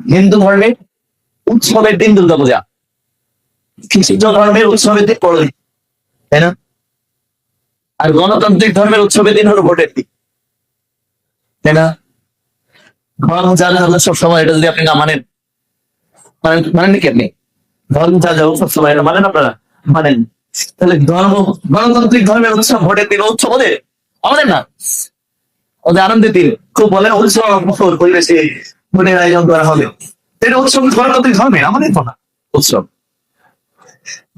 হিন্দু ধর্মের উৎসবের দিন দুর্গাপূজা, খ্রিস্ট ধর্মের উৎসবের দিন বড়দিন, তাই না? আর গণতান্ত্রিক ধর্মের উৎসবের দিন হলো ভোটের দিন, তাই না? ধর্ম যা যা সব সময় এটা যদি আপনি না মানেন, মানেন নাকি আপনি? ধর্ম যা যা সব সময় এটা মানেন আপনারা? মানেন। তাহলে ধর্ম, গণতান্ত্রিক ধর্মের উৎসব ভোটের দিন, উৎসব ওদের, আমাদের না। ওদের আনন্দের দিন, খুব বলে উৎসব মুখর পরিবেশে ভোটের আয়োজন করা হবে। এটা উৎসব গণতান্ত্রিক ধর্মে, আমাদের তো না উৎসব।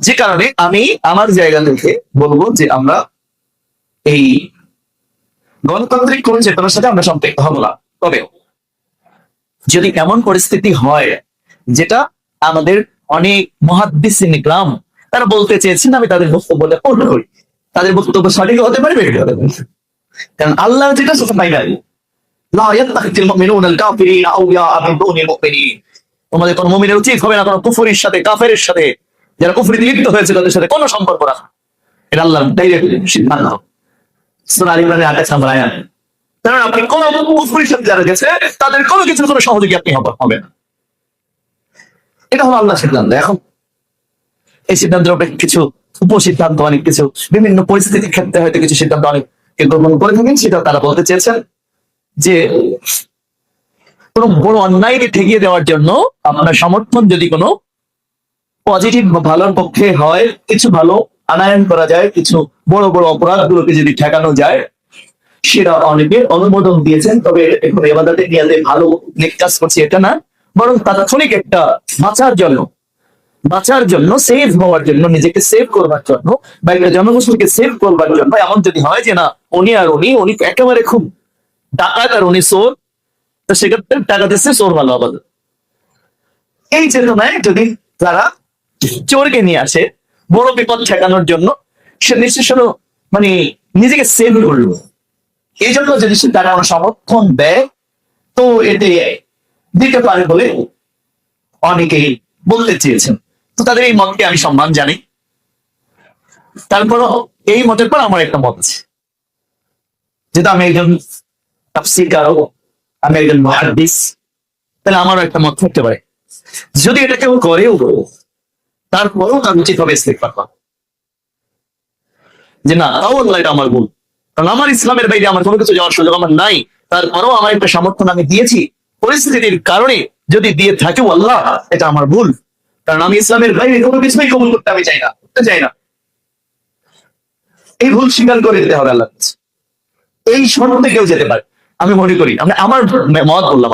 যে কারণে আমি আমার জায়গা থেকে বলবো যে আমরা এই গণতান্ত্রিক কোন চেতনার সাথে আমরা সম্পৃক্ত হব না। তবে যদি এমন পরিস্থিতি হয় যেটা আমাদের অনেক মুহাদ্দিসিন ইকরাম তারা বলতে চেয়েছেন, আমি তাদের বক্তব্যটা পূর্ণ করি। তাদের বক্তব্য সঠিক হতে পারে, বেঠিক হতে পারে। কারণ আল্লাহ যেটা সেটা ফাইনাল, লা ইয়াত্তাখিযুল মুমিনুনা আল কাফিরিনা আউলিয়া মিন দুনিল মুমিনিন। তোমাদের কোন মুমিনের উচিত হবে না কোন কুফরির সাথে, কাফেরের সাথে, যারা কুফরিতে লিপ্ত হয়েছে তাদের সাথে কোনো সম্পর্ক রাখা। এটা আল্লাহর ডাইরেক্ট সিদ্ধান্ত। সূরা আল ইমরানের 28 নম্বর আয়াত। কারণ আপনি কোন কুফরির সাথে যারা গেছে তাদের কোনো কিছু কোনো সহযোগী আপনি হবে না। এটা হলো আল্লাহর সিদ্ধান্ত। এখন এই সিদ্ধান্তের উপরে কিছু উপসিদ্ধান্ত, অনেক কিছু বিভিন্ন পরিস্থিতির ক্ষেত্রে হয়তো কিছু সিদ্ধান্ত অনেক গ্রহণ করে থাকেন। সেটা তারা বলতে চেয়েছেন যে কোন বড় অন্যায়কে ঠেকিয়ে দেওয়ার জন্য আপনার সমর্থন যদি কোনো পজিটিভ বা ভালোর পক্ষে হয়, কিছু ভালো আনায়ন করা যায়, কিছু বড় বড় অপরাধগুলোকে যদি ঠেকানো যায়, সেটা অনেকে অনুমোদন দিয়েছেন। তবে এখন এবাদাতে নিয়ে ভালো নেক কাজ করছি এটা না, বরং তাৎক্ষণিক একটা বাঁচার জন্য সেভ হওয়ার জন্য, নিজেকে সেভ করবার জন্য বা একটা জনগোষ্ঠীকে সেভ করবার জন্য, এমন যদি হয় যে না উনি একেবারে খুব ডাকাত আর উনি চোর, তো সেক্ষেত্রে টাকা দিচ্ছে চোর ভালো আবাদ। এই চেতনায় যদি তারা চোরকে নিয়ে আসে বড় বিপদ ঠেকানোর জন্য, সে নিশ্চয় মানে নিজেকে সেভ করলো, এই জন্য যদি তারা সমর্থন দেয়, তো এতে দিতে পারে বলে অনেকেই বলতে চেয়েছেন। তো তাদের এই মতকে আমি সম্মান জানি। তারপর এই মতের পর আমার একটা মত আছে, যেটা আমি একজন তাফসীরকারও, আমি একজন মুহাদ্দিস, তাহলে আমারও একটা মত থাকতে পারে। যদি এটা কেউ করেও তারপরও তার উচিত হবে ইস্তেগফার করা, যে না তাও আল্লাহ এটা আমার ভুল, কারণ আমার ইসলামের বাইরে আমার কোনো কিছু যাওয়ার সুযোগ আমার নাই। তারপরেও আমার একটা সমর্থন আমি দিয়েছি পরিস্থিতির কারণে, যদি দিয়ে থাকেও আল্লাহ এটা আমার ভুল, কারণ আমি ইসলামের বাইরে কোনো কিছুই কবুল করতে আমি চাই না। এই ভুল স্বীকার করে দিতে হবে আল্লাহ। এই শর্তে কেউ যেতে পারে, আমি মনে করি। আমার মত বললাম।